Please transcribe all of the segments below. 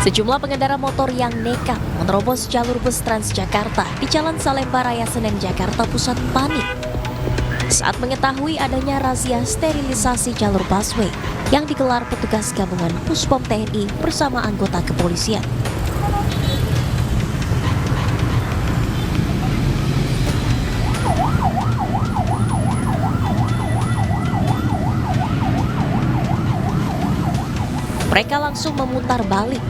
Sejumlah pengendara motor yang nekat menerobos jalur bus Transjakarta di Jalan Salemba Raya Senen, Jakarta Pusat panik saat mengetahui adanya razia sterilisasi jalur busway yang digelar petugas gabungan Puspom TNI bersama anggota kepolisian. Mereka langsung memutar balik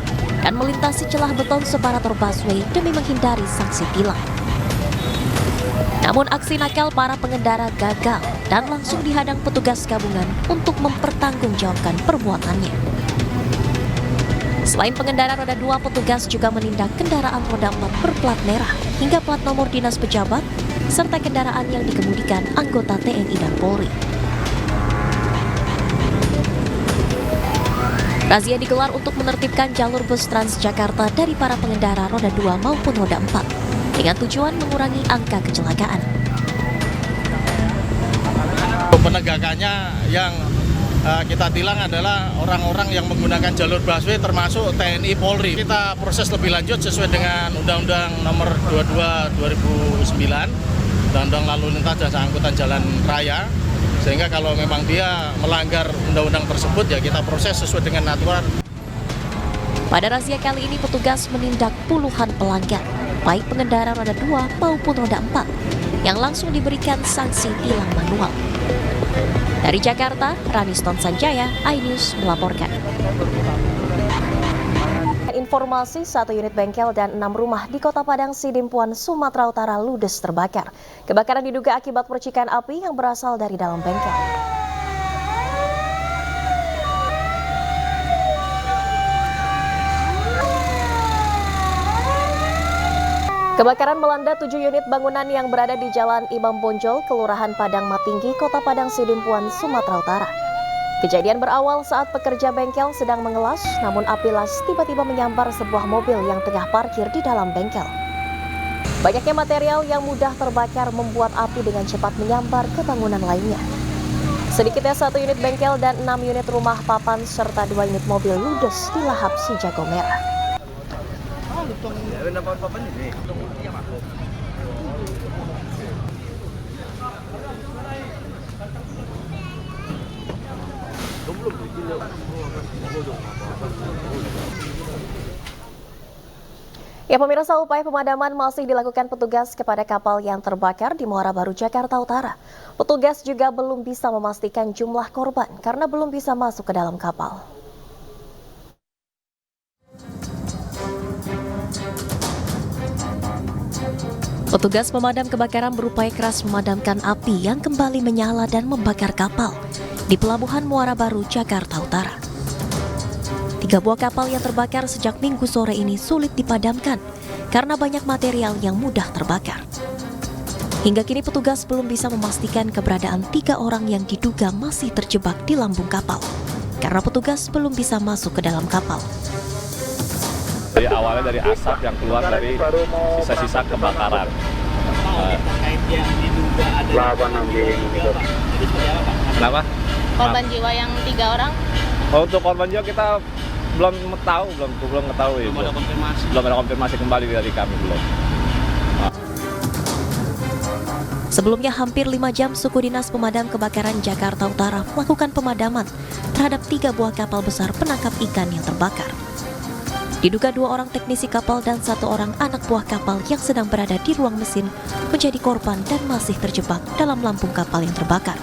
dan melintasi celah beton separator busway demi menghindari sanksi tilang. Namun aksi nakal para pengendara gagal dan langsung dihadang petugas gabungan untuk mempertanggungjawabkan perbuatannya. Selain pengendara roda 2, petugas juga menindak kendaraan roda 4 berplat merah hingga plat nomor dinas pejabat serta kendaraan yang dikemudikan anggota TNI dan Polri. Razia digelar untuk menertibkan jalur bus Transjakarta dari para pengendara roda 2 maupun roda 4 dengan tujuan mengurangi angka kecelakaan. Penegakannya yang kita tilang adalah orang-orang yang menggunakan jalur busway termasuk TNI Polri. Kita proses lebih lanjut sesuai dengan Undang-Undang Nomor 22 2009, Undang-Undang Lalu Lintas dan Angkutan Jalan Raya. Sehingga kalau memang dia melanggar undang-undang tersebut, ya kita proses sesuai dengan aturan. Pada razia kali ini petugas menindak puluhan pelanggar, baik pengendara roda 2 maupun roda 4, yang langsung diberikan sanksi tilang manual. Dari Jakarta, Raniston Sanjaya, iNews melaporkan. Informasi 1 unit bengkel dan 6 rumah di Kota Padang Sidimpuan, Sumatera Utara ludes terbakar. Kebakaran diduga akibat percikan api yang berasal dari dalam bengkel. Kebakaran melanda 7 unit bangunan yang berada di Jalan Imam Bonjol, Kelurahan Padang Matinggi, Kota Padang Sidimpuan, Sumatera Utara. Kejadian berawal saat pekerja bengkel sedang mengelas, namun api las tiba-tiba menyambar sebuah mobil yang tengah parkir di dalam bengkel. Banyaknya material yang mudah terbakar membuat api dengan cepat menyambar ke bangunan lainnya. Sedikitnya 1 unit bengkel dan 6 unit rumah papan serta 2 unit mobil ludes di lahap si jago merah. Ya pemirsa, upaya pemadaman masih dilakukan petugas kepada kapal yang terbakar di Muara Baru, Jakarta Utara. Petugas juga belum bisa memastikan jumlah korban karena belum bisa masuk ke dalam kapal. Petugas pemadam kebakaran berupaya keras memadamkan api yang kembali menyala dan membakar kapal di Pelabuhan Muara Baru, Jakarta Utara. 3 buah kapal yang terbakar sejak Minggu sore ini sulit dipadamkan karena banyak material yang mudah terbakar. Hingga kini petugas belum bisa memastikan keberadaan 3 orang yang diduga masih terjebak di lambung kapal karena petugas belum bisa masuk ke dalam kapal. Jadi awalnya dari asap yang keluar dari sisa-sisa kebakaran. Terkait yang diduga ada Kenapa? korban jiwa yang 3 orang? Oh, untuk korban jiwa kita belum ketahui. Belum ada konfirmasi kembali dari kami belum. Sebelumnya hampir 5 jam suku dinas pemadam kebakaran Jakarta Utara melakukan pemadaman terhadap 3 buah kapal besar penangkap ikan yang terbakar. Diduga 2 orang teknisi kapal dan 1 orang anak buah kapal yang sedang berada di ruang mesin menjadi korban dan masih terjebak dalam lambung kapal yang terbakar.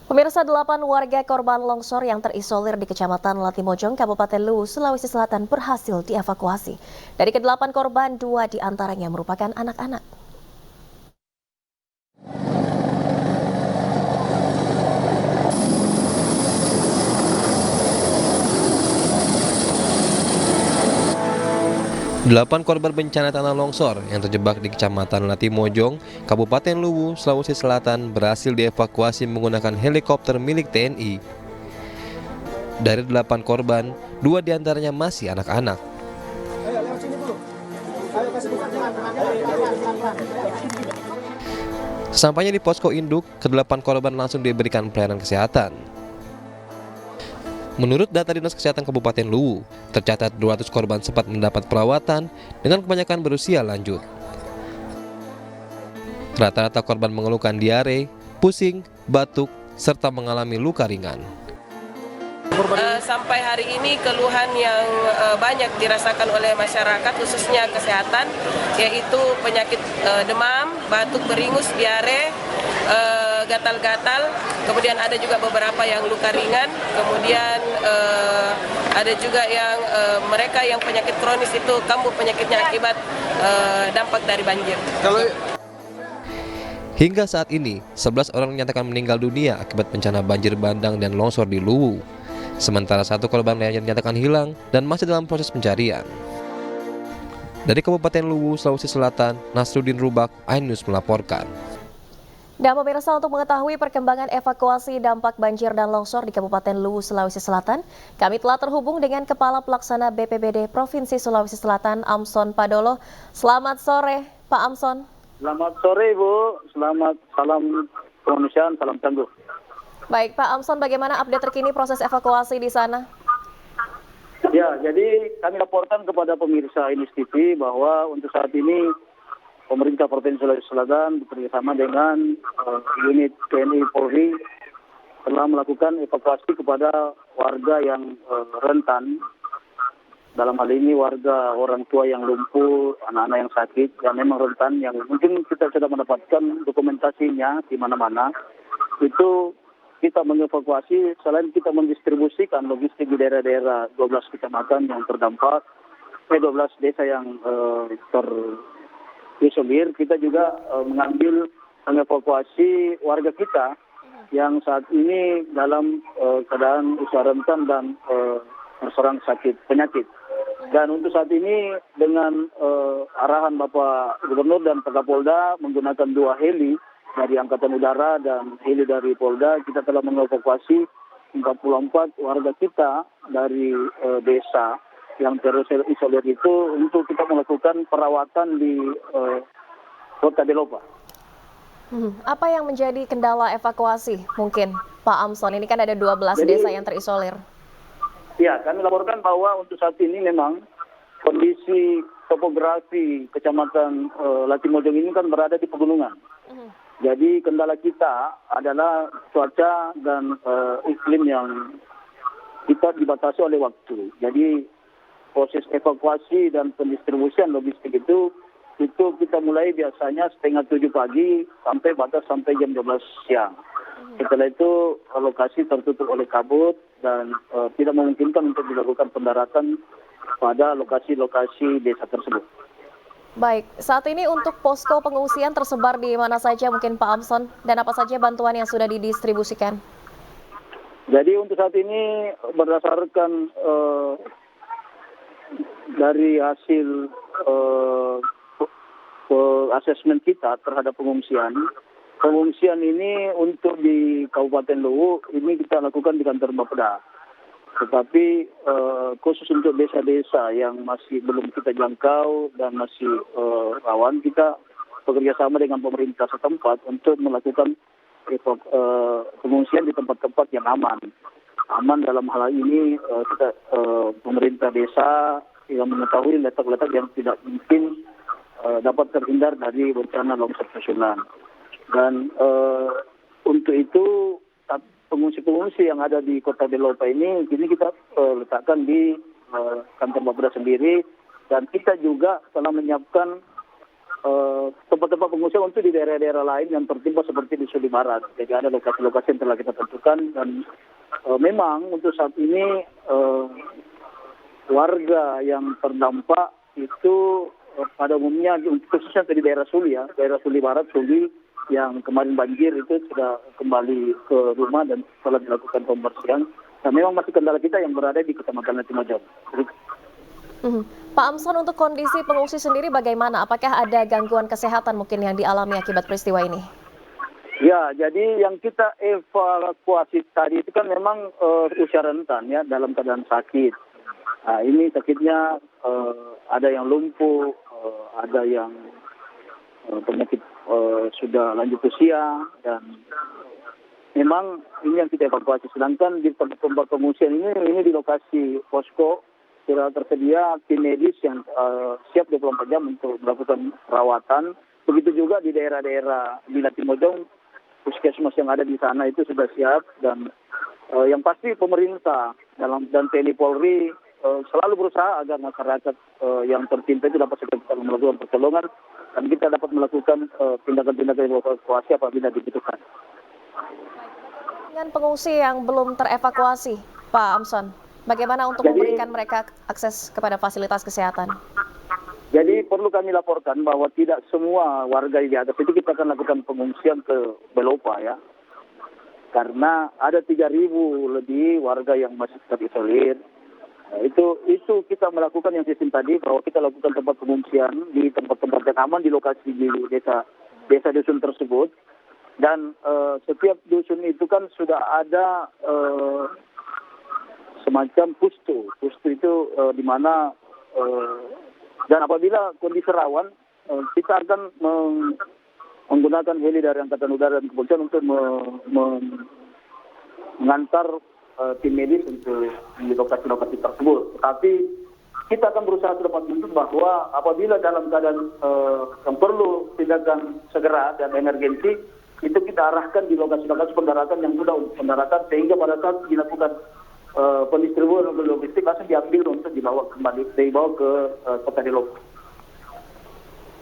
Pemirsa, 8 warga korban longsor yang terisolir di Kecamatan Latimojong, Kabupaten Luwu, Sulawesi Selatan berhasil dievakuasi. Dari ke-8 korban, 2 diantaranya merupakan anak-anak. Delapan korban bencana tanah longsor yang terjebak di Kecamatan Latimojong, Kabupaten Luwu, Sulawesi Selatan berhasil dievakuasi menggunakan helikopter milik TNI. Dari 8 korban, 2 diantaranya masih anak-anak. Sampainya di posko induk, ke-8 korban langsung diberikan pelayanan kesehatan. Menurut data Dinas Kesehatan Kabupaten Luwu, tercatat 200 korban sempat mendapat perawatan dengan kebanyakan berusia lanjut. Rata-rata korban mengeluhkan diare, pusing, batuk, serta mengalami luka ringan. Sampai hari ini keluhan yang banyak dirasakan oleh masyarakat khususnya kesehatan yaitu penyakit demam, batuk beringus, diare, gatal-gatal, kemudian ada juga beberapa yang luka ringan, kemudian ada juga yang mereka yang penyakit kronis itu kambuh penyakitnya akibat dampak dari banjir. Hingga saat ini, 11 orang dinyatakan meninggal dunia akibat bencana banjir bandang dan longsor di Luwu. Sementara 1 korban lainnya dinyatakan hilang dan masih dalam proses pencarian. Dari Kabupaten Luwu, Sulawesi Selatan, Nasruddin Rubak, iNews melaporkan. Dan pemirsa, untuk mengetahui perkembangan evakuasi dampak banjir dan longsor di Kabupaten Luwu, Sulawesi Selatan, kami telah terhubung dengan Kepala Pelaksana BPBD Provinsi Sulawesi Selatan, Amson Padolo. Selamat sore, Pak Amson. Selamat sore, Bu. Selamat salam kemanusiaan, salam tangguh. Baik, Pak Amson, bagaimana update terkini proses evakuasi di sana? Ya, jadi kami laporkan kepada pemirsa Inews TV bahwa untuk saat ini pemerintah Provinsi Sulawesi Selatan bekerjasama dengan unit TNI Polri telah melakukan evakuasi kepada warga yang rentan. Dalam hal ini warga orang tua yang lumpuh, anak-anak yang sakit, yang memang rentan, yang mungkin kita sudah mendapatkan dokumentasinya di mana-mana. Itu kita mengevakuasi, selain kita mendistribusikan logistik di daerah-daerah 12 kecamatan yang terdampak, 12 desa yang terisolir, kita juga mengevakuasi warga kita yang saat ini dalam keadaan usaha rentan dan terserang sakit penyakit. Dan untuk saat ini dengan arahan Bapak Gubernur dan Pak Kapolda menggunakan 2 heli dari Angkatan Udara dan heli dari Polda, kita telah mengevakuasi 44 warga kita dari desa yang terisolir itu untuk kita melakukan perawatan di Kota Belopa. Apa yang menjadi kendala evakuasi mungkin, Pak Amson? Ini kan ada 12 desa yang terisolir. Ya, kami laporkan bahwa untuk saat ini memang kondisi topografi Kecamatan Latimojong ini kan berada di pegunungan. Jadi kendala kita adalah cuaca dan iklim yang kita dibatasi oleh waktu. Jadi proses evakuasi dan pendistribusian logistik itu kita mulai biasanya 6:30 pagi sampai batas sampai jam 12 siang. Setelah itu lokasi tertutup oleh kabut dan tidak memungkinkan untuk dilakukan pendaratan pada lokasi-lokasi desa tersebut. Baik, saat ini untuk posko pengungsian tersebar di mana saja mungkin Pak Amson, dan apa saja bantuan yang sudah didistribusikan? Jadi untuk saat ini berdasarkan dari hasil asesmen kita terhadap pengungsian ini untuk di Kabupaten Luwu ini kita lakukan di kantor Bapeda. Tetapi khusus untuk desa-desa yang masih belum kita jangkau dan masih rawan, kita bekerjasama dengan pemerintah setempat untuk melakukan pengungsian di tempat-tempat yang aman. Aman dalam hal ini kita pemerintah desa yang mengetahui letak-letak yang tidak mungkin dapat terhindar dari bencana longsor susulan. Dan untuk itu pengungsi-pengungsi yang ada di Kota Belopa ini kita letakkan di kantor Bapeda sendiri, dan kita juga telah menyiapkan tempat-tempat pengungsian untuk di daerah-daerah lain yang tertimpa seperti di Suli Barat. Jadi ada lokasi-lokasi yang telah kita tentukan, dan memang untuk saat ini warga yang terdampak itu pada umumnya khususnya di daerah Suli daerah Suli Barat, Suli yang kemarin banjir itu sudah kembali ke rumah dan telah dilakukan pembersihan. Nah, memang masih kendala kita yang berada di Kecamatan Latimojong. Pak Amson, untuk kondisi pengungsi sendiri bagaimana? Apakah ada gangguan kesehatan mungkin yang dialami akibat peristiwa ini? Ya, jadi yang kita evakuasi tadi itu kan memang usia rentan ya, dalam keadaan sakit. Nah, ini sakitnya ada yang lumpuh, ada yang penyakit sudah lanjut usia, dan memang ini yang kita evakuasi. Sedangkan di tempat pengungsian ini di lokasi posko sudah tersedia tim medis yang siap 24 jam untuk melakukan perawatan. Begitu juga di daerah-daerah di Latimojong, puskesmas yang ada di sana itu sudah siap, dan yang pasti pemerintah dan TNI Polri selalu berusaha agar masyarakat yang tertimpa itu dapat segera melakukan pertolongan dan kita dapat melakukan tindakan-tindakan evakuasi apabila dibutuhkan. Dengan pengungsi yang belum terevakuasi, Pak Amson, bagaimana untuk memberikan mereka akses kepada fasilitas kesehatan? Jadi perlu kami laporkan bahwa tidak semua warga di atas itu kita akan lakukan pengungsian ke Belopa ya. Karena ada 3.000 lebih warga yang masih terisolir. Nah, itu kita melakukan yang sistem tadi, bahwa kita lakukan tempat pengungsian di tempat-tempat yang aman di lokasi di desa dusun tersebut. Dan setiap dusun itu kan sudah ada semacam pustu. Pustu itu di mana dan apabila kondisi rawan, kita akan menggunakan heli dari Angkatan Udara dan Kepolisian untuk mengantar tim medis untuk di lokasi-lokasi tersebut. Tapi kita akan berusaha sedapat mungkin bahwa apabila dalam keadaan yang perlu tindakan segera dan emergensi, itu kita arahkan di lokasi-lokasi pendaratan yang mudah untuk pendaratan, sehingga pada saat dilakukan pendistribusian logistik langsung diambil untuk dibawa ke kota Delop.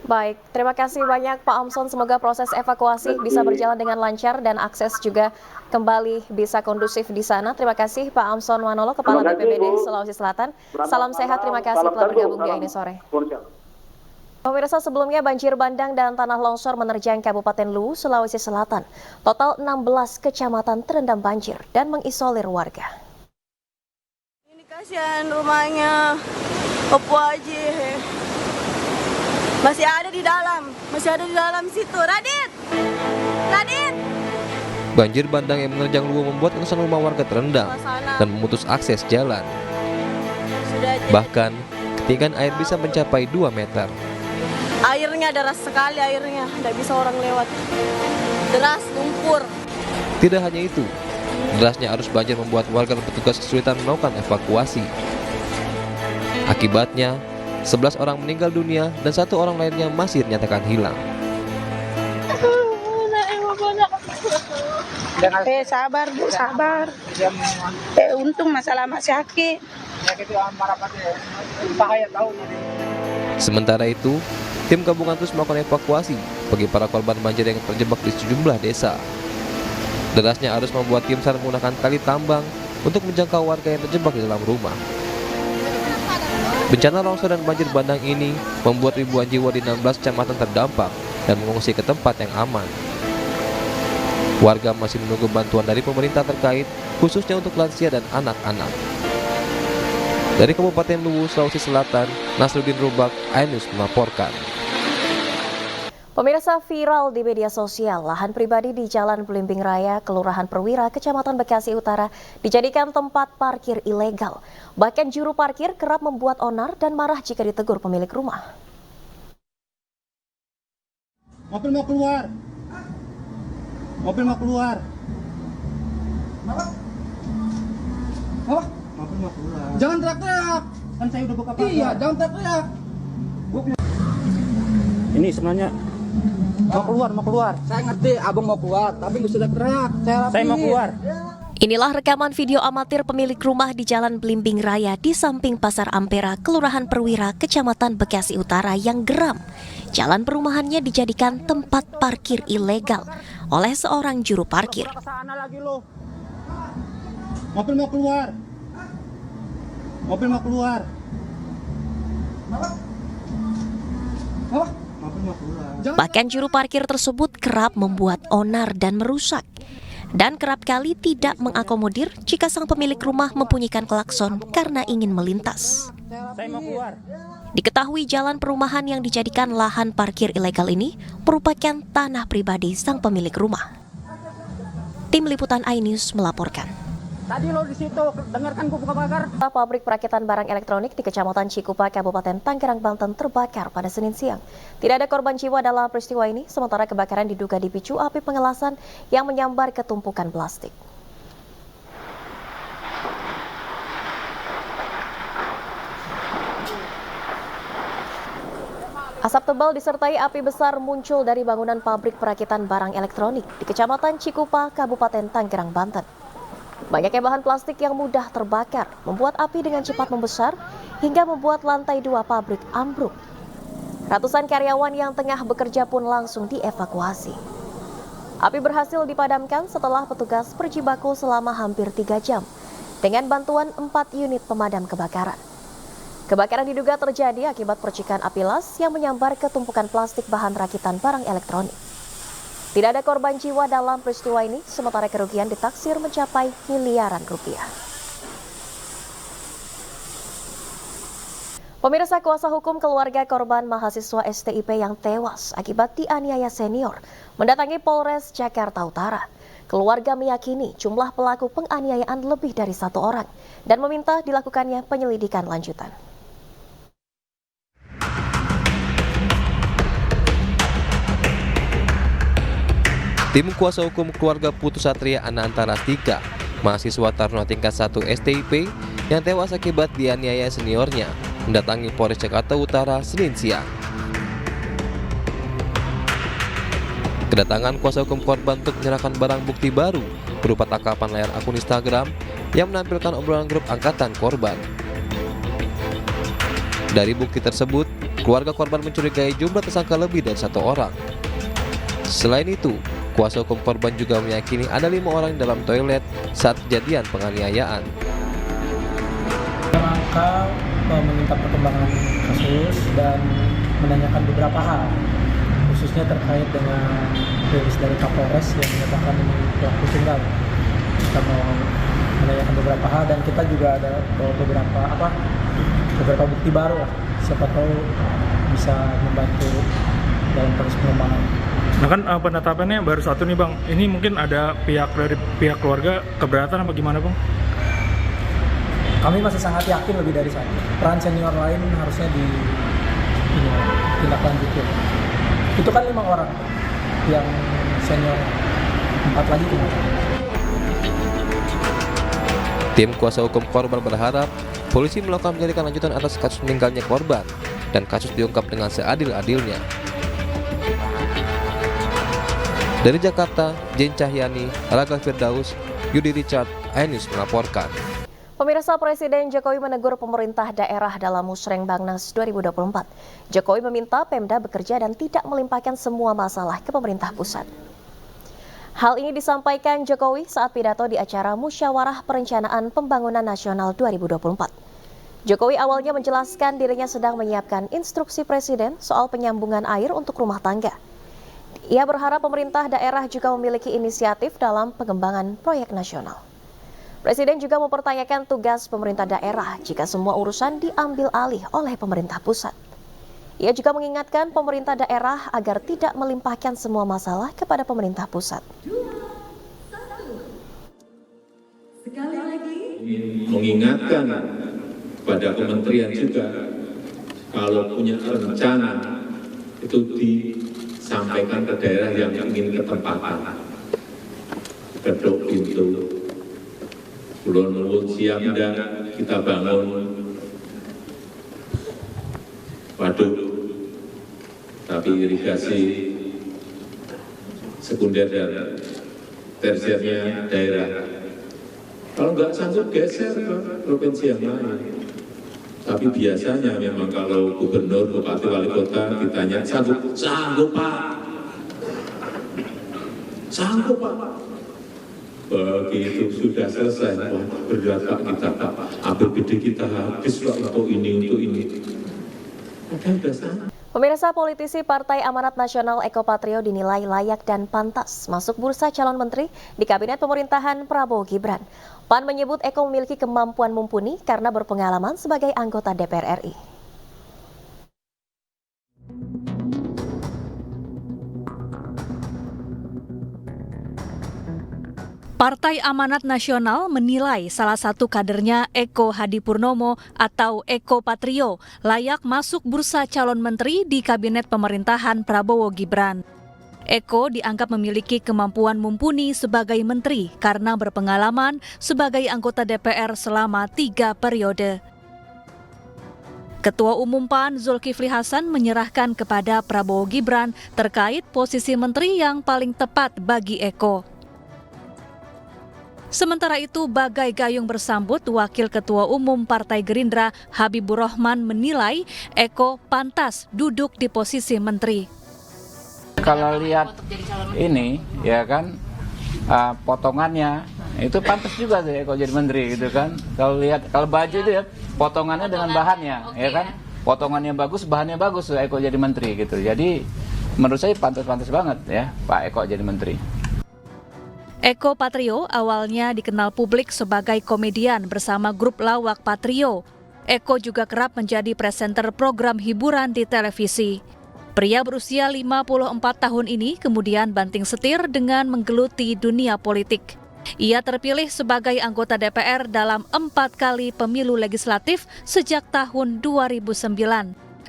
Baik, terima kasih banyak Pak Amson. Semoga proses evakuasi bisa berjalan dengan lancar dan akses juga kembali bisa kondusif di sana. Terima kasih Pak Amson Wanolo, Kepala BPBD Sulawesi Selatan. Salam sehat, terima kasih telah bergabung di ini sore. Pemirsa, sebelumnya banjir bandang dan tanah longsor menerjang Kabupaten Luwu, Sulawesi Selatan. Total 16 kecamatan terendam banjir dan mengisolir warga. Ini kasihan rumahnya Opo Haji. Masih ada di dalam situ. Radit! Banjir bandang yang menerjang Luwu membuat ratusan rumah warga terendam dan memutus akses jalan. Bahkan, ketinggian air bisa mencapai 2 meter. Airnya deras sekali, tidak bisa orang lewat. Deras, lumpur. Tidak hanya itu, derasnya arus banjir membuat warga dan petugas kesulitan melakukan evakuasi. Akibatnya, 11 orang meninggal dunia dan 1 orang lainnya masih dinyatakan hilang. Sabar Bu, sabar. Untung masalah masih sakit. Sementara itu, tim gabungan terus melakukan evakuasi bagi para korban banjir yang terjebak di sejumlah desa. Derasnya arus membuat tim SAR menggunakan tali tambang untuk menjangkau warga yang terjebak di dalam rumah. Bencana longsor dan banjir bandang ini membuat ribuan jiwa di 16 kecamatan terdampak dan mengungsi ke tempat yang aman. Warga masih menunggu bantuan dari pemerintah terkait, khususnya untuk lansia dan anak-anak. Dari Kabupaten Luwu, Sulawesi Selatan, Nasruddin Rubak, iNews melaporkan. Pemirsa, viral di media sosial, lahan pribadi di Jalan Belimbing Raya, Kelurahan Perwira, Kecamatan Bekasi Utara, dijadikan tempat parkir ilegal. Bahkan juru parkir kerap membuat onar dan marah jika ditegur pemilik rumah. Mobil mau keluar. Mobil mau keluar. Jangan teriak-teriak. Kan saya udah buka pagar. Iya, jangan teriak-teriak. Ini sebenarnya mau keluar. Saya ngerti abang mau keluar, tapi nggak sudah teriak. Saya mau keluar. Inilah rekaman video amatir pemilik rumah di Jalan Belimbing Raya di samping Pasar Ampera, Kelurahan Perwira, Kecamatan Bekasi Utara yang geram. Jalan perumahannya dijadikan tempat parkir ilegal oleh seorang juru parkir. Mobil mau keluar. Mobil mau keluar. Bahkan juru parkir tersebut kerap membuat onar dan merusak. Dan kerap kali tidak mengakomodir jika sang pemilik rumah membunyikan klakson karena ingin melintas. Saya mau keluar. Diketahui jalan perumahan yang dijadikan lahan parkir ilegal ini merupakan tanah pribadi sang pemilik rumah. Tim Liputan iNews melaporkan. Tadi lo di situ, dengarkan gue buka pagar. Pabrik perakitan barang elektronik di Kecamatan Cikupa, Kabupaten Tangerang, Banten terbakar pada Senin siang. Tidak ada korban jiwa dalam peristiwa ini, sementara kebakaran diduga dipicu api pengelasan yang menyambar ke tumpukan plastik. Asap tebal disertai api besar muncul dari bangunan pabrik perakitan barang elektronik di Kecamatan Cikupa, Kabupaten Tangerang, Banten. Banyaknya bahan plastik yang mudah terbakar membuat api dengan cepat membesar hingga membuat lantai 2 pabrik ambruk. Ratusan karyawan yang tengah bekerja pun langsung dievakuasi. Api berhasil dipadamkan setelah petugas berjibaku selama hampir 3 jam dengan bantuan 4 unit pemadam kebakaran. Kebakaran diduga terjadi akibat percikan api las yang menyambar ke tumpukan plastik bahan rakitan barang elektronik. Tidak ada korban jiwa dalam peristiwa ini, sementara kerugian ditaksir mencapai miliaran rupiah. Pemirsa, kuasa hukum keluarga korban mahasiswa STIP yang tewas akibat dianiaya senior mendatangi Polres Jakarta Utara. Keluarga meyakini jumlah pelaku penganiayaan lebih dari 1 orang dan meminta dilakukannya penyelidikan lanjutan. Tim kuasa hukum keluarga Putu Satria Anantara 3, mahasiswa Taruna tingkat 1 STIP yang tewas akibat dianiaya seniornya, mendatangi Polres Jakarta Utara Senin siang. Kedatangan kuasa hukum korban untuk menyerahkan barang bukti baru berupa tangkapan layar akun Instagram yang menampilkan obrolan grup angkatan korban. Dari bukti tersebut, keluarga korban mencurigai jumlah tersangka lebih dari 1 orang. Selain itu, kuasa hukum korban juga meyakini ada 5 orang dalam toilet saat kejadian penganiayaan. Rangka meminta perkembangan kasus dan menanyakan beberapa hal, khususnya terkait dengan rilis dari Kapolres yang menyatakan ini pelaku tunggal. Kita mau menanyakan beberapa hal dan kita juga ada beberapa bukti baru lah. Siapa tahu bisa membantu dalam proses pengembangan. Nah kan penetapannya baru 1 nih Bang, ini mungkin ada dari pihak keluarga keberatan apa gimana Bang? Kami masih sangat yakin lebih dari 1. Peran senior lain harusnya ditindaklanjuti. Itu kan 5 orang yang senior, 4 lagi kemana? Tim kuasa hukum korban berharap polisi melakukan penyelidikan lanjutan atas kasus meninggalnya korban dan kasus diungkap dengan seadil-adilnya. Dari Jakarta, Jen Cahyani, Raga Firdaus, Yudi Richard, iNews melaporkan. Pemirsa, Presiden Jokowi menegur pemerintah daerah dalam Musrenbangnas 2024. Jokowi meminta Pemda bekerja dan tidak melimpahkan semua masalah ke pemerintah pusat. Hal ini disampaikan Jokowi saat pidato di acara Musyawarah Perencanaan Pembangunan Nasional 2024. Jokowi awalnya menjelaskan dirinya sedang menyiapkan instruksi Presiden soal penyambungan air untuk rumah tangga. Ia berharap pemerintah daerah juga memiliki inisiatif dalam pengembangan proyek nasional. Presiden juga mempertanyakan tugas pemerintah daerah jika semua urusan diambil alih oleh pemerintah pusat. Ia juga mengingatkan pemerintah daerah agar tidak melimpahkan semua masalah kepada pemerintah pusat. Sekali lagi, mengingatkan pada kementerian juga, kalau punya rencana itu disampaikan ke daerah yang ingin ketempatan, ketuk pintu, ulun siap enggak kita bangun waduk, tapi irigasi sekunder dan tersiernya daerah. Kalau nggak sanggup geser ke provinsi yang lain. Tapi biasanya memang kalau gubernur, bupati, wali kota ditanya sanggup, sanggup Pak, sanggup Pak. Begitu sudah selesai, wah berat Pak kita Pak, APBD kita habis Pak untuk ini, untuk ini. Udah sana. Pemirsa, politisi Partai Amanat Nasional Eko Patrio dinilai layak dan pantas masuk bursa calon menteri di Kabinet Pemerintahan Prabowo Gibran. PAN menyebut Eko memiliki kemampuan mumpuni karena berpengalaman sebagai anggota DPR RI. Partai Amanat Nasional menilai salah satu kadernya Eko Hadipurnomo atau Eko Patrio layak masuk bursa calon menteri di kabinet pemerintahan Prabowo Gibran. Eko dianggap memiliki kemampuan mumpuni sebagai menteri karena berpengalaman sebagai anggota DPR selama 3 periode. Ketua Umum PAN Zulkifli Hasan menyerahkan kepada Prabowo Gibran terkait posisi menteri yang paling tepat bagi Eko. Sementara itu, Bagai Gayung bersambut Wakil Ketua Umum Partai Gerindra Habibur Rahman menilai Eko pantas duduk di posisi menteri. Kalau lihat ini, ya kan, potongannya itu pantas juga sih Eko jadi menteri gitu kan. Kalau lihat, kalau baju itu ya potongannya dengan bahannya, ya kan, potongannya bagus, bahannya bagus Eko jadi menteri gitu. Jadi menurut saya pantas-pantas banget ya Pak Eko jadi menteri. Eko Patrio awalnya dikenal publik sebagai komedian bersama grup lawak Patrio. Eko juga kerap menjadi presenter program hiburan di televisi. Pria berusia 54 tahun ini kemudian banting setir dengan menggeluti dunia politik. Ia terpilih sebagai anggota DPR dalam 4 kali pemilu legislatif sejak tahun 2009.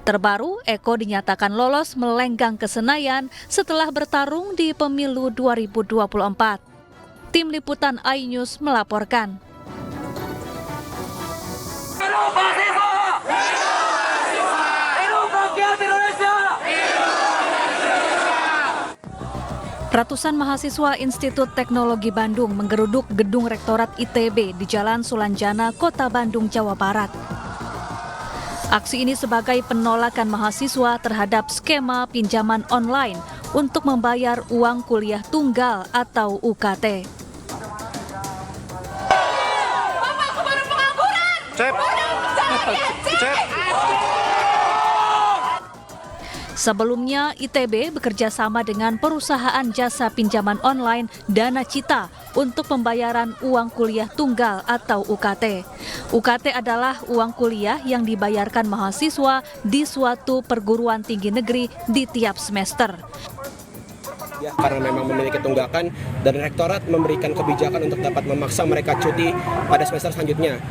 Terbaru, Eko dinyatakan lolos melenggang ke Senayan setelah bertarung di pemilu 2024. Tim Liputan iNews melaporkan. Ratusan mahasiswa Institut Teknologi Bandung menggeruduk gedung Rektorat ITB di Jalan Sulanjana, Kota Bandung, Jawa Barat. Aksi ini sebagai penolakan mahasiswa terhadap skema pinjaman online untuk membayar uang kuliah tunggal atau UKT. Sebelumnya, ITB bekerja sama dengan perusahaan jasa pinjaman online Dana Cita untuk pembayaran uang kuliah tunggal atau UKT. UKT adalah uang kuliah yang dibayarkan mahasiswa di suatu perguruan tinggi negeri di tiap semester. Ya, karena memang memiliki tunggakan dan rektorat memberikan kebijakan untuk dapat memaksa mereka cuti pada semester selanjutnya.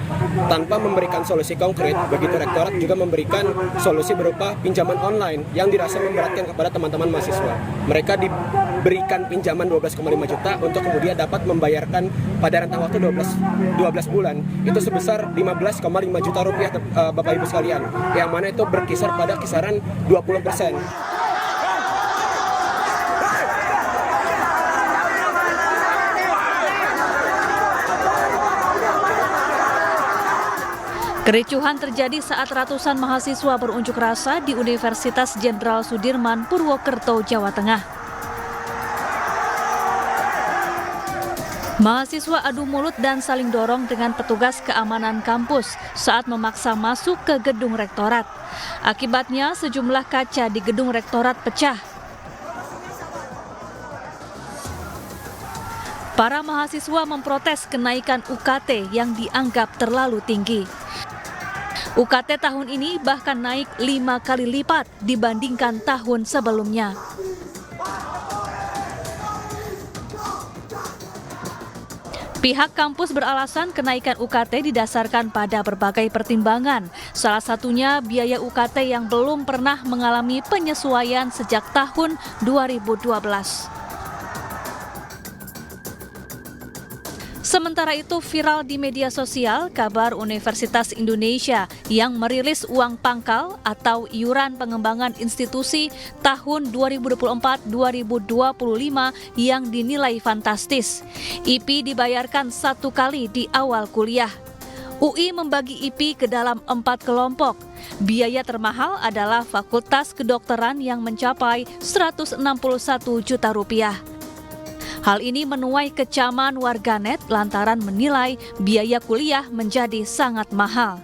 Tanpa memberikan solusi konkret, begitu rektorat juga memberikan solusi berupa pinjaman online yang dirasa memberatkan kepada teman-teman mahasiswa. Mereka diberikan pinjaman 12,5 juta untuk kemudian dapat membayarkan pada rentang waktu 12 bulan. Itu sebesar 15,5 juta rupiah Bapak Ibu sekalian, yang mana itu berkisar pada kisaran 20%. Kericuhan terjadi saat ratusan mahasiswa berunjuk rasa di Universitas Jenderal Sudirman, Purwokerto, Jawa Tengah. Mahasiswa adu mulut dan saling dorong dengan petugas keamanan kampus saat memaksa masuk ke gedung rektorat. Akibatnya sejumlah kaca di gedung rektorat pecah. Para mahasiswa memprotes kenaikan UKT yang dianggap terlalu tinggi. UKT tahun ini bahkan naik 5 kali lipat dibandingkan tahun sebelumnya. Pihak kampus beralasan kenaikan UKT didasarkan pada berbagai pertimbangan, salah satunya biaya UKT yang belum pernah mengalami penyesuaian sejak tahun 2012. Sementara itu viral di media sosial kabar Universitas Indonesia yang merilis uang pangkal atau iuran pengembangan institusi tahun 2024-2025 yang dinilai fantastis. IP dibayarkan 1 kali di awal kuliah. UI membagi IP ke dalam 4 kelompok. Biaya termahal adalah Fakultas Kedokteran yang mencapai 161 juta rupiah. Hal ini menuai kecaman warganet lantaran menilai biaya kuliah menjadi sangat mahal.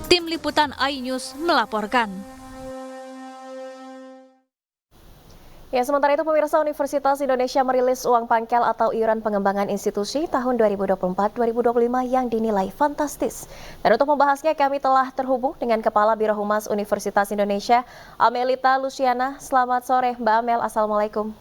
Tim Liputan iNews melaporkan. Ya, sementara itu pemirsa, Universitas Indonesia merilis uang pangkal atau iuran pengembangan institusi tahun 2024-2025 yang dinilai fantastis. Dan untuk membahasnya kami telah terhubung dengan Kepala Biro Humas Universitas Indonesia, Amelita Luciana. Selamat sore Mbak Amel, Assalamualaikum.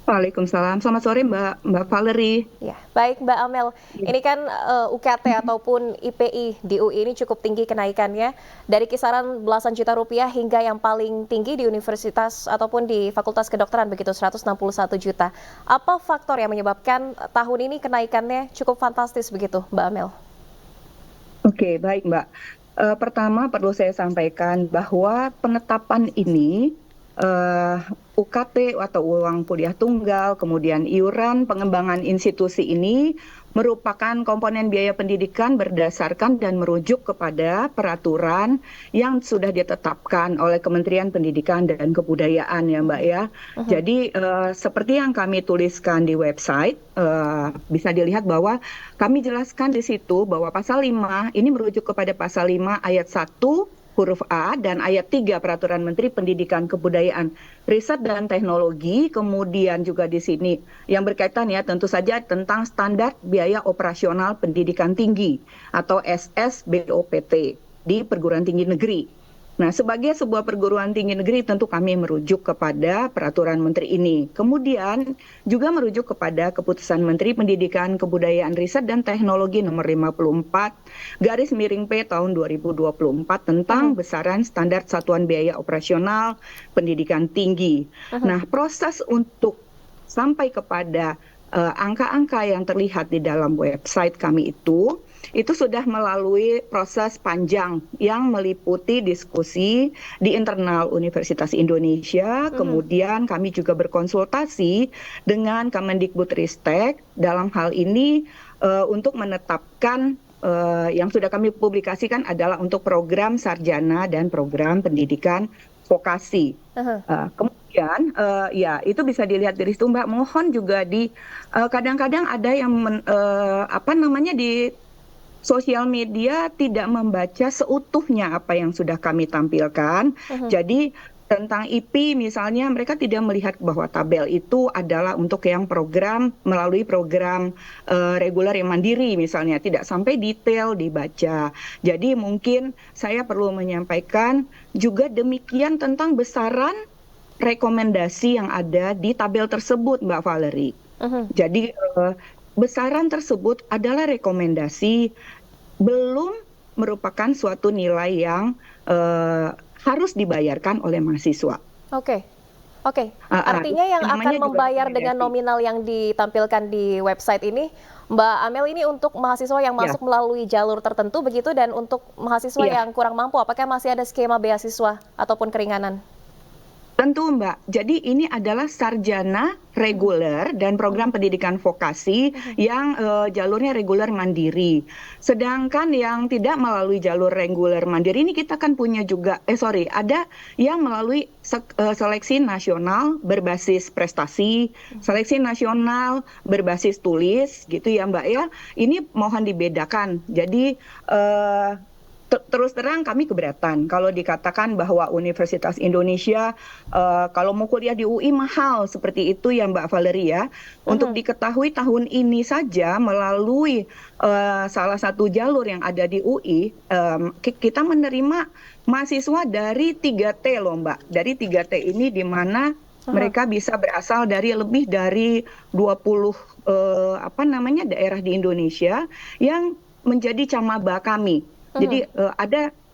Waalaikumsalam. Selamat sore Mbak Valerie. Ya, baik Mbak Amel. Ini kan UKT ataupun IPI di UI ini cukup tinggi kenaikannya dari kisaran belasan juta rupiah hingga yang paling tinggi di universitas ataupun di Fakultas Kedokteran begitu 161 juta. Apa faktor yang menyebabkan tahun ini kenaikannya cukup fantastis begitu Mbak Amel? Oke, baik Mbak. Pertama perlu saya sampaikan bahwa penetapan ini UKT atau uang kuliah tunggal, kemudian iuran pengembangan institusi ini merupakan komponen biaya pendidikan berdasarkan dan merujuk kepada peraturan yang sudah ditetapkan oleh Kementerian Pendidikan dan Kebudayaan ya Mbak ya. Jadi seperti yang kami tuliskan di website, bisa dilihat bahwa kami jelaskan di situ bahwa pasal 5 ini merujuk kepada pasal 5 ayat 1 huruf A dan ayat 3 Peraturan Menteri Pendidikan Kebudayaan Riset dan Teknologi, kemudian juga di sini yang berkaitan ya tentu saja tentang standar biaya operasional pendidikan tinggi atau SSBOPT di perguruan tinggi negeri. Nah, sebagai sebuah perguruan tinggi negeri tentu kami merujuk kepada peraturan menteri ini. Kemudian juga merujuk kepada keputusan Menteri Pendidikan, Kebudayaan, Riset dan Teknologi nomor 54/P tahun 2024 tentang besaran standar satuan biaya operasional pendidikan tinggi. Nah, proses untuk sampai kepada angka-angka yang terlihat di dalam website kami itu sudah melalui proses panjang yang meliputi diskusi di internal Universitas Indonesia, kemudian kami juga berkonsultasi dengan Kemendikbudristek dalam hal ini untuk menetapkan yang sudah kami publikasikan adalah untuk program sarjana dan program pendidikan vokasi. Kemudian ya itu bisa dilihat dari situ Mbak. Mohon juga di kadang-kadang ada yang di sosial media tidak membaca seutuhnya apa yang sudah kami tampilkan. Jadi tentang IP misalnya mereka tidak melihat bahwa tabel itu adalah untuk yang program melalui program reguler yang mandiri misalnya, tidak sampai detail dibaca. Jadi mungkin saya perlu menyampaikan juga demikian tentang besaran rekomendasi yang ada di tabel tersebut Mbak Valerie. Jadi besaran tersebut adalah rekomendasi, belum merupakan suatu nilai yang harus dibayarkan oleh mahasiswa. Oke. Artinya yang akan membayar dengan nominal yang ditampilkan di website ini, Mbak Amel, ini untuk mahasiswa yang masuk melalui jalur tertentu begitu, dan untuk mahasiswa yang kurang mampu, apakah masih ada skema beasiswa ataupun keringanan? Tentu Mbak, jadi ini adalah sarjana reguler dan program pendidikan vokasi yang jalurnya reguler mandiri. Sedangkan yang tidak melalui jalur reguler mandiri ini kita kan punya juga, ada yang melalui seleksi nasional berbasis prestasi, seleksi nasional berbasis tulis gitu ya Mbak ya. Ini mohon dibedakan. Jadi terus terang kami keberatan kalau dikatakan bahwa Universitas Indonesia kalau mau kuliah di UI mahal seperti itu ya Mbak Valerie ya. Untuk diketahui tahun ini saja melalui salah satu jalur yang ada di UI kita menerima mahasiswa dari 3T loh Mbak. Dari 3T ini di mana mereka bisa berasal dari lebih dari 20 daerah di Indonesia yang menjadi camaba kami. Jadi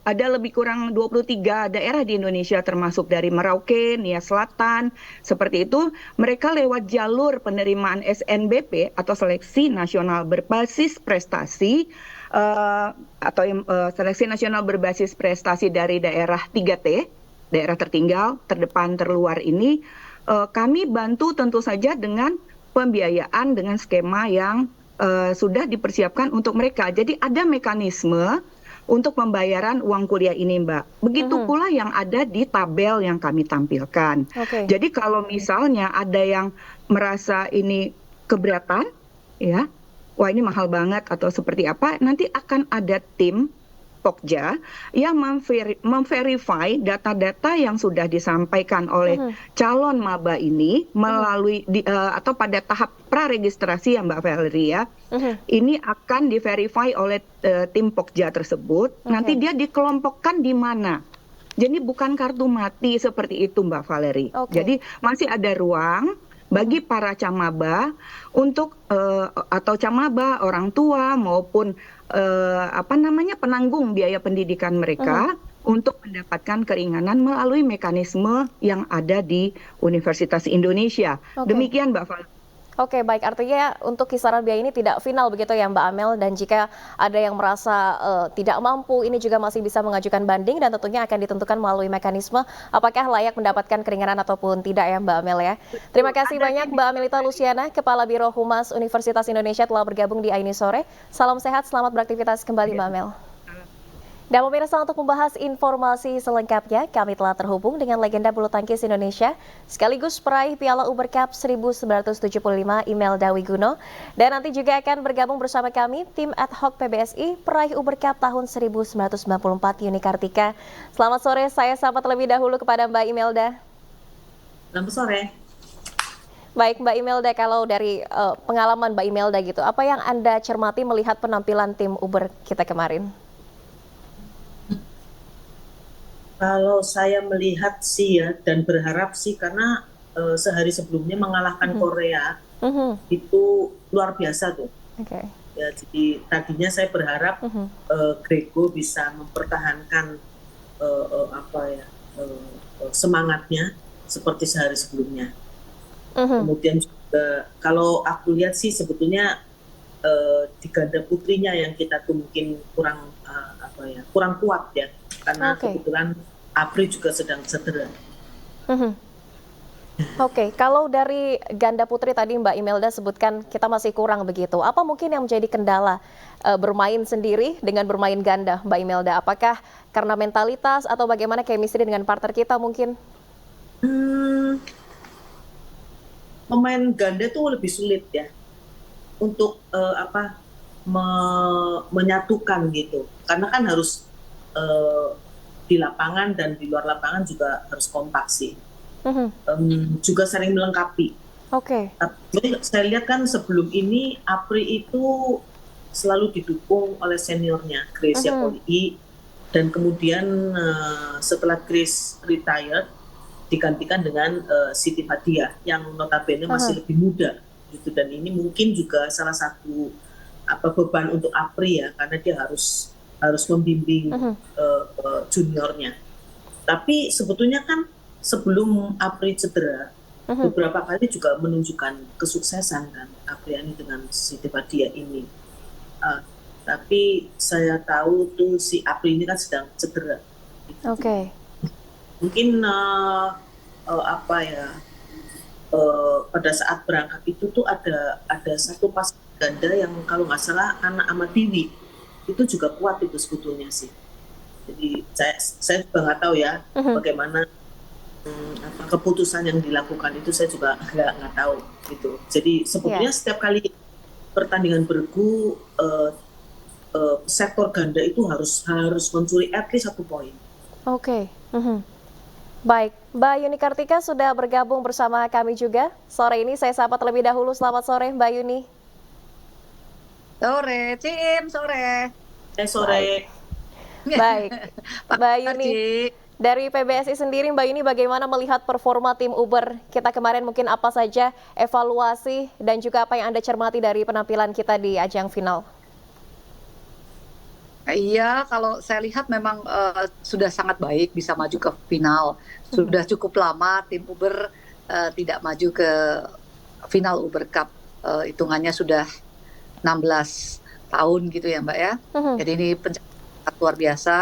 ada lebih kurang 23 daerah di Indonesia termasuk dari Merauke, Nia Selatan, seperti itu. Mereka lewat jalur penerimaan SNBP atau seleksi nasional berbasis prestasi seleksi nasional berbasis prestasi dari daerah 3T, daerah tertinggal, terdepan, terluar ini. Kami bantu tentu saja dengan pembiayaan dengan skema yang sudah dipersiapkan untuk mereka. Jadi ada mekanisme untuk pembayaran uang kuliah ini Mbak. Begitu pula yang ada di tabel yang kami tampilkan. Jadi kalau misalnya ada yang merasa ini keberatan, ya, wah ini mahal banget atau seperti apa, nanti akan ada tim Pokja yang memverify data-data yang sudah disampaikan oleh calon maba ini melalui atau pada tahap praregistrasi ya Mbak Valerie ya. Ini akan diverify oleh tim Pokja tersebut. Nanti dia dikelompokkan di mana. Jadi bukan kartu mati seperti itu Mbak Valerie. Jadi masih ada ruang bagi para camaba untuk atau camaba, orang tua maupun penanggung biaya pendidikan mereka untuk mendapatkan keringanan melalui mekanisme yang ada di Universitas Indonesia. Demikian Mbak Val. Oke, baik. Artinya untuk kisaran biaya ini tidak final begitu ya Mbak Amel, dan jika ada yang merasa tidak mampu, ini juga masih bisa mengajukan banding dan tentunya akan ditentukan melalui mekanisme apakah layak mendapatkan keringanan ataupun tidak ya Mbak Amel ya. Terima kasih banyak Mbak Amelita Luciana, Kepala Biro Humas Universitas Indonesia telah bergabung di Aini Sore. Salam sehat, selamat beraktivitas kembali Mbak Amel. Dan pemirsa, untuk membahas informasi selengkapnya, kami telah terhubung dengan legenda bulu tangkis Indonesia, sekaligus peraih Piala Uber Cup 1975 Imelda Wiguno. Dan nanti juga akan bergabung bersama kami, tim ad hoc PBSI, peraih Uber Cup tahun 1994 Yuni Kartika. Selamat sore, saya sapa terlebih dahulu kepada Mbak Imelda. Selamat sore. Baik Mbak Imelda, kalau dari pengalaman Mbak Imelda gitu, apa yang Anda cermati melihat penampilan tim Uber kita kemarin? Kalau saya melihat sih ya, dan berharap sih, karena sehari sebelumnya mengalahkan Korea, itu luar biasa tuh. Ya, jadi tadinya saya berharap Grego bisa mempertahankan semangatnya seperti sehari sebelumnya. Kemudian juga kalau aku lihat sih sebetulnya di ganda putrinya yang kita tuh mungkin kurang kuat ya. Karena kebetulan Apri juga sedang cedera. Oke, kalau dari ganda putri tadi Mbak Imelda sebutkan kita masih kurang begitu. Apa mungkin yang menjadi kendala bermain sendiri dengan bermain ganda Mbak Imelda? Apakah karena mentalitas atau bagaimana chemistry dengan partner kita mungkin? Pemain ganda tuh lebih sulit ya untuk menyatukan gitu. Karena kan harus di lapangan dan di luar lapangan juga harus kompak sih. Juga sering melengkapi. Jadi saya lihat kan sebelum ini Apri itu selalu didukung oleh seniornya Grace Poli, dan kemudian setelah Grace retired digantikan dengan Siti Fadia yang notabene masih lebih muda gitu, dan ini mungkin juga salah satu beban untuk Apri ya, karena dia harus membimbing juniornya. Tapi sebetulnya kan sebelum Apri cedera, beberapa kali juga menunjukkan kesuksesan kan Apriani dengan Siti Fadia ini. Tapi saya tahu tuh si Apri ini kan sedang cedera. Mungkin pada saat berangkat itu tuh ada satu pas ganda yang kalau nggak salah anak Amatiwi itu juga kuat itu sebetulnya sih. Jadi saya juga nggak tahu ya bagaimana keputusan yang dilakukan itu, saya juga nggak tahu gitu. Jadi sebetulnya setiap kali pertandingan bergu sektor ganda itu harus mencuri at least 1 poin. Baik, Mbak Yuni Kartika sudah bergabung bersama kami juga sore ini. Saya sapa terlebih dahulu. Selamat sore Mbak Yuni. Sore, Cim, sore. Sore. Baik, Mbak Yuni. Dari PBSI sendiri, Mbak Yuni, bagaimana melihat performa tim Uber kita kemarin? Mungkin apa saja evaluasi dan juga apa yang Anda cermati dari penampilan kita di ajang final? Iya, kalau saya lihat memang sudah sangat baik bisa maju ke final. Sudah cukup lama tim Uber tidak maju ke final Uber Cup. Hitungannya sudah 16 tahun gitu ya Mbak ya. Jadi ini pencapaian luar biasa.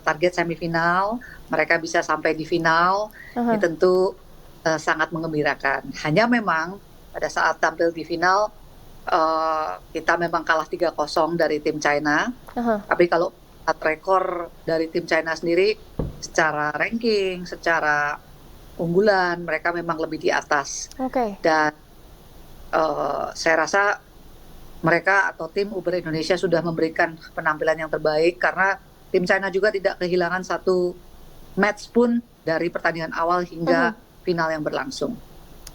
Target semifinal, mereka bisa sampai di final, ini tentu sangat mengembirakan. Hanya memang pada saat tampil di final, kita memang kalah 3-0 dari tim China. Tapi kalau rekor dari tim China sendiri, secara ranking, secara unggulan, mereka memang lebih di atas. Dan saya rasa mereka atau tim Uber Indonesia sudah memberikan penampilan yang terbaik, karena tim China juga tidak kehilangan satu match pun dari pertandingan awal hingga final yang berlangsung.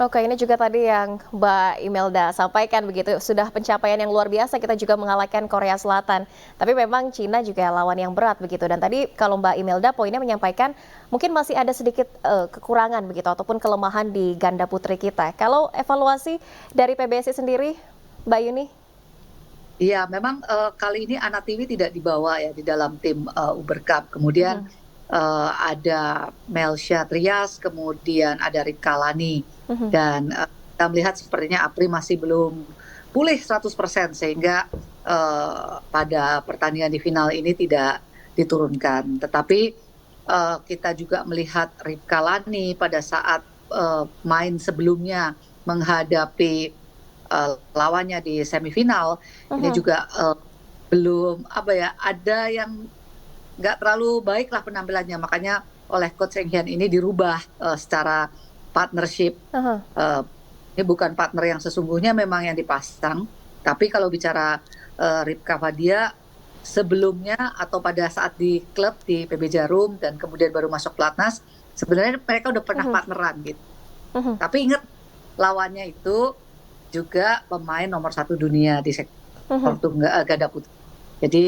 Oke, ini juga tadi yang Mbak Imelda sampaikan begitu, sudah pencapaian yang luar biasa, kita juga mengalahkan Korea Selatan. Tapi memang Cina juga lawan yang berat begitu. Dan tadi kalau Mbak Imelda poinnya menyampaikan mungkin masih ada sedikit kekurangan begitu ataupun kelemahan di ganda putri kita. Kalau evaluasi dari PBSI sendiri, Mbak Yuni? Iya, memang kali ini Anatiwi tidak dibawa ya di dalam tim Uber Cup. Kemudian ada Melsha Trias, kemudian ada Ripka Lani. Dan kita melihat sepertinya Apri masih belum pulih 100% sehingga pada pertandingan di final ini tidak diturunkan. Tetapi kita juga melihat Ripka Lani pada saat main sebelumnya menghadapi lawannya di semifinal, ini juga belum ada yang nggak terlalu baik lah penampilannya, makanya oleh Coach Seng Hyun ini dirubah secara partnership. Ini bukan partner yang sesungguhnya memang yang dipasang, tapi kalau bicara Ripka Fadia sebelumnya atau pada saat di klub di PB Jarum dan kemudian baru masuk Platnas, sebenarnya mereka udah pernah partneran gitu. Tapi ingat lawannya itu juga pemain nomor 1 dunia di sektor ganda putri. Jadi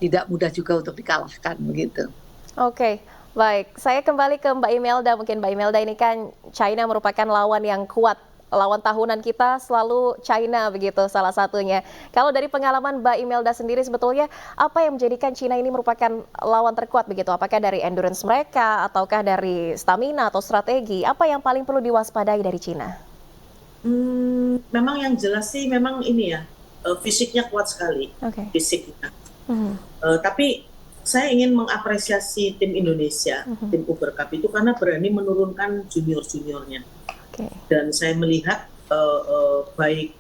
tidak mudah juga untuk dikalahkan begitu. Oke. Baik, saya kembali ke Mbak Imelda. Mungkin Mbak Imelda, ini kan China merupakan lawan yang kuat. Lawan tahunan kita selalu China begitu salah satunya. Kalau dari pengalaman Mbak Imelda sendiri sebetulnya apa yang menjadikan China ini merupakan lawan terkuat begitu? Apakah dari endurance mereka ataukah dari stamina atau strategi? Apa yang paling perlu diwaspadai dari China? Memang yang jelas sih memang ini ya, fisiknya kuat sekali. Fisiknya. Tapi saya ingin mengapresiasi tim Indonesia, tim Uber Cup itu karena berani menurunkan junior-juniornya. Dan saya melihat baik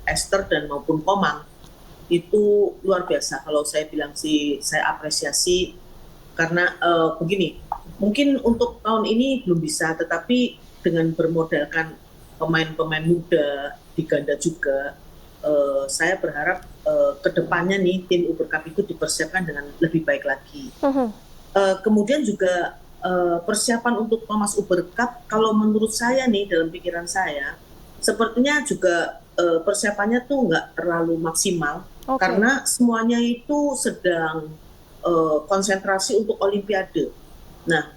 Esther dan maupun Komang itu luar biasa. Kalau saya bilang sih, saya apresiasi karena begini, mungkin untuk tahun ini belum bisa, tetapi dengan bermodalkan pemain-pemain muda di ganda juga, saya berharap kedepannya nih tim Uber Cup itu dipersiapkan dengan lebih baik lagi. Kemudian juga persiapan untuk Thomas Uber Cup, kalau menurut saya nih dalam pikiran saya, sepertinya juga persiapannya tuh nggak terlalu maksimal karena semuanya itu sedang konsentrasi untuk Olimpiade. Nah,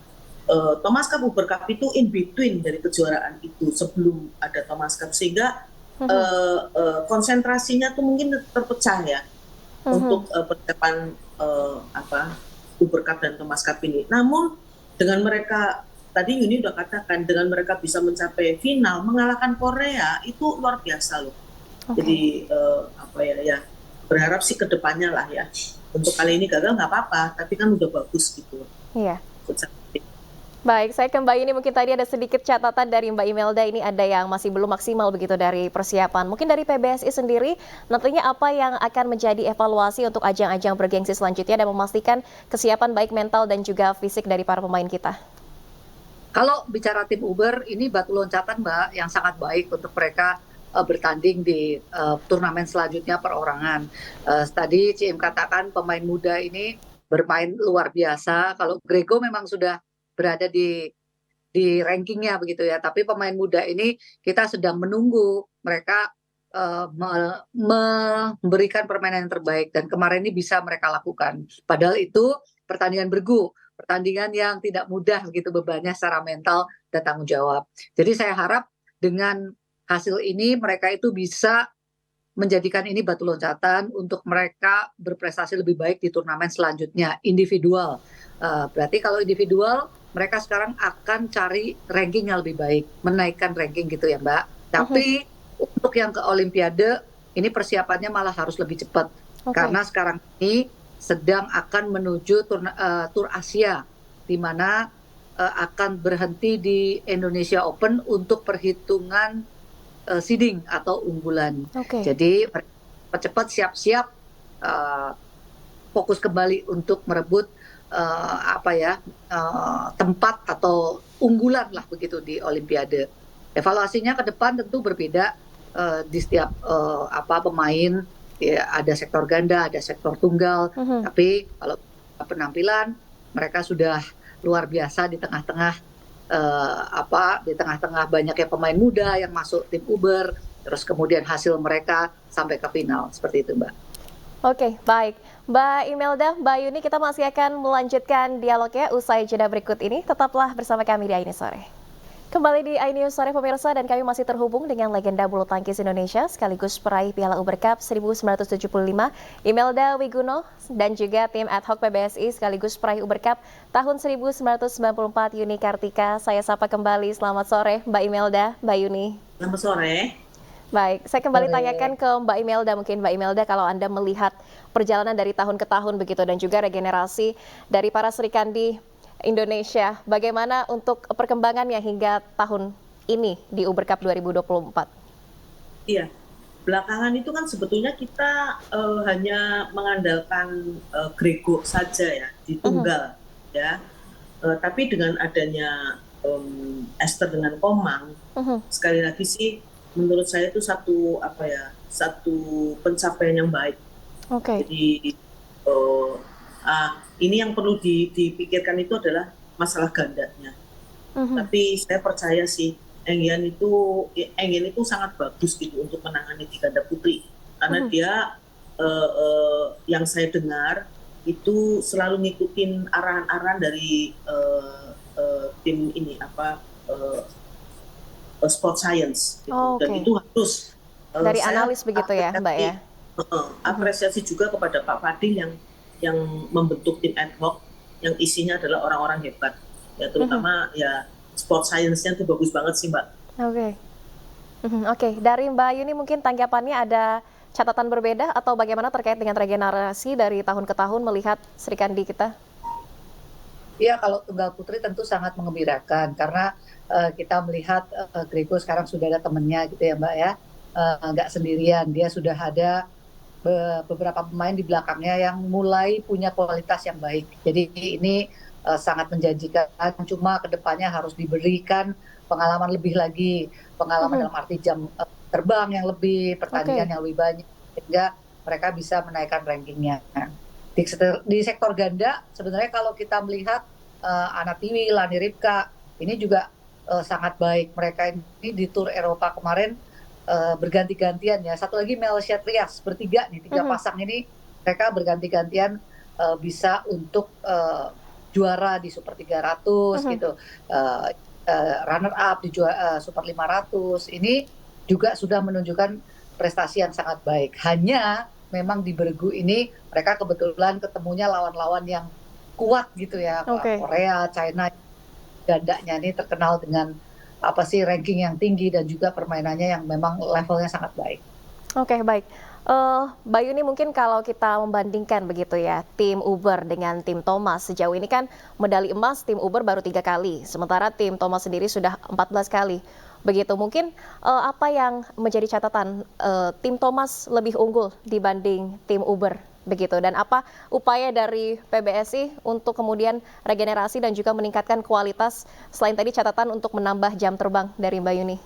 Thomas Cup Uber Cup itu in between dari kejuaraan itu sebelum ada Thomas Cup, sehingga konsentrasinya tuh mungkin terpecah ya untuk persiapan Uber Cup dan Thomas Cup ini. Namun dengan mereka, tadi Yuni udah katakan, dengan mereka bisa mencapai final mengalahkan Korea itu luar biasa loh. Jadi berharap sih kedepannya lah ya. Untuk kali ini gagal nggak apa-apa, tapi kan udah bagus gitu. Iya. Baik, saya ke Mbak Yuni, mungkin tadi ada sedikit catatan dari Mbak Imelda, ini ada yang masih belum maksimal begitu dari persiapan. Mungkin dari PBSI sendiri, nantinya apa yang akan menjadi evaluasi untuk ajang-ajang bergengsi selanjutnya dan memastikan kesiapan baik mental dan juga fisik dari para pemain kita? Kalau bicara tim Uber, ini batu loncatan Mbak, yang sangat baik untuk mereka bertanding di turnamen selanjutnya perorangan. Tadi CM katakan pemain muda ini bermain luar biasa. Kalau Grego memang sudah berada di rankingnya begitu ya, tapi pemain muda ini kita sedang menunggu mereka memberikan permainan yang terbaik, dan kemarin ini bisa mereka lakukan. Padahal itu pertandingan bergu, pertandingan yang tidak mudah begitu bebannya secara mental dan tanggung jawab. Jadi saya harap dengan hasil ini mereka itu bisa menjadikan ini batu loncatan untuk mereka berprestasi lebih baik di turnamen selanjutnya individual. Berarti kalau individual mereka sekarang akan cari ranking yang lebih baik, menaikkan ranking gitu ya Mbak. Tapi untuk yang ke Olimpiade ini persiapannya malah harus lebih cepat karena sekarang ini sedang akan menuju tur Asia, di mana akan berhenti di Indonesia Open untuk perhitungan seeding atau unggulan. Jadi cepat siap-siap fokus kembali untuk merebut tempat atau unggulan lah begitu di Olimpiade. Evaluasinya ke depan tentu berbeda di setiap pemain. Ya, ada sektor ganda, ada sektor tunggal. Tapi kalau penampilan mereka sudah luar biasa di tengah-tengah di tengah-tengah banyaknya pemain muda yang masuk tim Uber, terus kemudian hasil mereka sampai ke final seperti itu, Mbak. Oke, baik. Mbak Imelda, Mbak Yuni, kita masih akan melanjutkan dialognya usai jeda berikut ini. Tetaplah bersama kami di iNews Sore. Kembali di iNews Sore pemirsa, dan kami masih terhubung dengan legenda bulu tangkis Indonesia sekaligus peraih Piala Uber Cup 1975, Imelda Wiguno, dan juga tim ad hoc PBSI sekaligus peraih Uber Cup tahun 1994, Yuni Kartika. Saya sapa kembali, selamat sore Mbak Imelda, Mbak Yuni. Selamat sore. Baik, saya kembali tanyakan ke Mbak Imelda. Mungkin Mbak Imelda, kalau Anda melihat perjalanan dari tahun ke tahun begitu dan juga regenerasi dari para Serikandi Indonesia, bagaimana untuk perkembangannya hingga tahun ini di Uber Cup 2024? Iya, belakangan itu kan sebetulnya kita hanya mengandalkan Grego saja ya di tunggal ya. Tapi dengan adanya Esther dengan Komang, sekali lagi sih menurut saya itu satu pencapaian yang baik. Jadi ini yang perlu dipikirkan itu adalah masalah gandanya. Tapi saya percaya sih Engyan itu sangat bagus gitu untuk menangani di ganda putri, karena dia yang saya dengar itu selalu ngikutin arahan-arahan dari tim ini sport science gitu. Dan itu harus dari analis begitu ya, Mbak ya. Apresiasi juga kepada Pak Fadil yang membentuk tim ad hoc yang isinya adalah orang-orang hebat ya, terutama ya sport science-nya itu bagus banget sih, Mbak. Oke, dari Mbak Yuni mungkin tanggapannya ada catatan berbeda atau bagaimana terkait dengan regenerasi dari tahun ke tahun melihat Serikandi kita? Iya, kalau tunggal putri tentu sangat mengembirakan karena kita melihat Grego sekarang sudah ada temennya gitu ya, Mbak ya, nggak sendirian, dia sudah ada beberapa pemain di belakangnya yang mulai punya kualitas yang baik. Jadi ini sangat menjanjikan, cuma kedepannya harus diberikan pengalaman lebih lagi, pengalaman dalam arti jam terbang yang lebih, pertandingan yang lebih banyak, sehingga mereka bisa menaikkan rankingnya. Di sektor ganda, sebenarnya kalau kita melihat Ana Tiwi, Lani Ripka, ini juga sangat baik. Mereka ini di Tour Eropa kemarin berganti-gantian ya. Satu lagi Melsia Trias, bertiga nih, tiga pasang ini mereka berganti-gantian bisa untuk juara di Super 300 gitu, runner up di Super 500. Ini juga sudah menunjukkan prestasi yang sangat baik. Hanya memang di bergu ini mereka kebetulan ketemunya lawan-lawan yang kuat gitu ya, Korea, China, gandanya ini terkenal dengan ranking yang tinggi dan juga permainannya yang memang levelnya sangat baik. Baik. Mbak Yuni, mungkin kalau kita membandingkan begitu ya, tim Uber dengan tim Thomas, sejauh ini kan medali emas tim Uber baru 3 kali, sementara tim Thomas sendiri sudah 14 kali. Begitu, mungkin apa yang menjadi catatan tim Thomas lebih unggul dibanding tim Uber? Begitu, dan apa upaya dari PBSI untuk kemudian regenerasi dan juga meningkatkan kualitas selain tadi catatan untuk menambah jam terbang dari Mbak Yuni?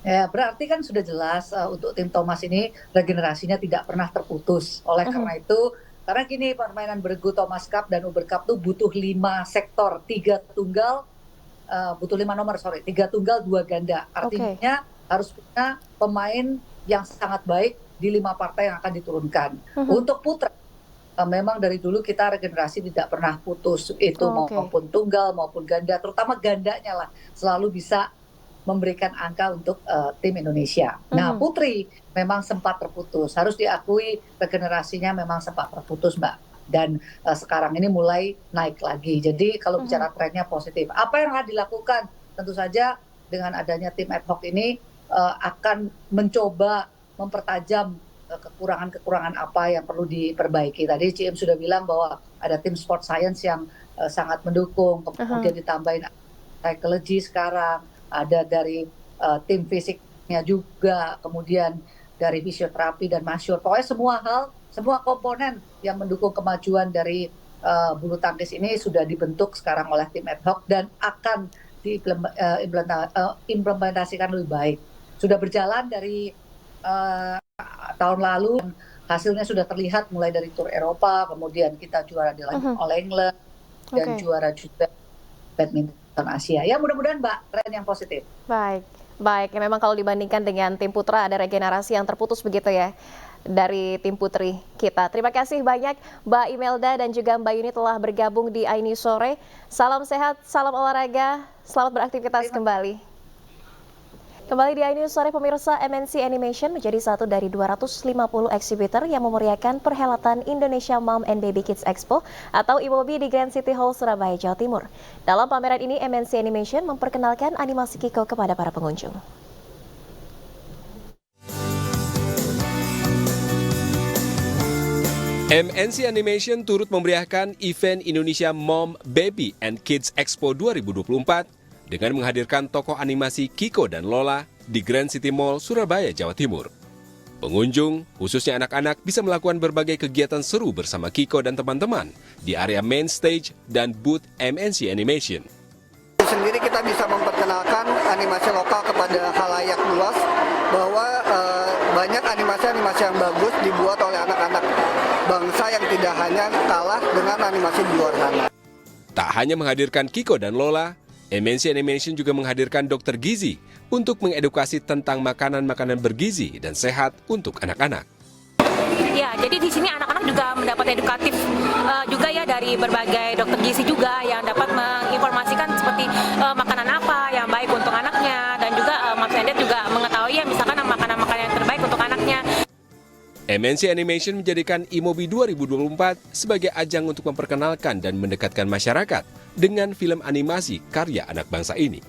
Ya, berarti kan sudah jelas untuk tim Thomas ini regenerasinya tidak pernah terputus. Oleh karena itu, karena gini, permainan bergu Thomas Cup dan Uber Cup tuh butuh 5 sektor, 3 tunggal, butuh 5 nomor, 3 tunggal, 2 ganda. Artinya harus punya pemain yang sangat baik di 5 partai yang akan diturunkan. Untuk putra, memang dari dulu kita regenerasi tidak pernah putus, itu maupun tunggal maupun ganda, terutama gandanya lah selalu bisa memberikan angka untuk tim Indonesia. Nah, putri memang sempat terputus, harus diakui regenerasinya memang sempat terputus, Mbak. Dan sekarang ini mulai naik lagi. Jadi kalau bicara trennya positif. Apa yang akan dilakukan? Tentu saja dengan adanya tim ad hoc ini akan mencoba mempertajam kekurangan-kekurangan apa yang perlu diperbaiki. Tadi CM sudah bilang bahwa ada tim sport science yang sangat mendukung, kemudian ditambahin psychology sekarang, ada dari tim fisiknya juga, kemudian dari fisioterapi dan masyur. Pokoknya semua hal, semua komponen yang mendukung kemajuan dari bulu tangkis ini sudah dibentuk sekarang oleh tim ad hoc dan akan diimplementasikan lebih baik. Sudah berjalan dari tahun lalu, hasilnya sudah terlihat mulai dari Tour Eropa, kemudian kita juara di All England dan juara juga badminton Asia. Ya mudah-mudahan Mbak, tren yang positif. Baik. Ya memang kalau dibandingkan dengan tim putra ada regenerasi yang terputus begitu ya dari tim putri kita. Terima kasih banyak Mbak Imelda dan juga Mbak Yuni telah bergabung di iNews Sore. Salam sehat, salam olahraga, selamat beraktivitas kembali. Kembali di iNews Sore pemirsa, MNC Animation menjadi satu dari 250 eksibitor yang memeriahkan perhelatan Indonesia Mom and Baby Kids Expo atau IMOBI di Grand City Hall, Surabaya, Jawa Timur. Dalam pameran ini, MNC Animation memperkenalkan animasi Kiko kepada para pengunjung. MNC Animation turut memeriahkan event Indonesia Mom, Baby and Kids Expo 2024 dengan menghadirkan tokoh animasi Kiko dan Lola di Grand City Mall, Surabaya, Jawa Timur. Pengunjung, khususnya anak-anak, bisa melakukan berbagai kegiatan seru bersama Kiko dan teman-teman di area main stage dan booth MNC Animation. Sendiri kita bisa memperkenalkan animasi lokal kepada khalayak luas bahwa banyak animasi-animasi yang bagus dibuat oleh anak-anak bangsa yang tidak hanya kalah dengan animasi di luar sana. Tak hanya menghadirkan Kiko dan Lola, MNC Animation juga menghadirkan dokter gizi untuk mengedukasi tentang makanan-makanan bergizi dan sehat untuk anak-anak. Ya, jadi di sini anak-anak juga mendapat edukatif juga ya dari berbagai dokter gizi juga yang dapat menginformasikan seperti makanan apa yang baik untuk anaknya dan juga Moms and Dad juga mengetahui ya misalkan makanan-makanan yang terbaik untuk anaknya. MNC Animation menjadikan IMOBI 2024 sebagai ajang untuk memperkenalkan dan mendekatkan masyarakat dengan film animasi karya anak bangsa ini.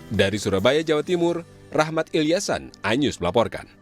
Dari Surabaya, Jawa Timur, Rahmat Ilyasan, iNews melaporkan.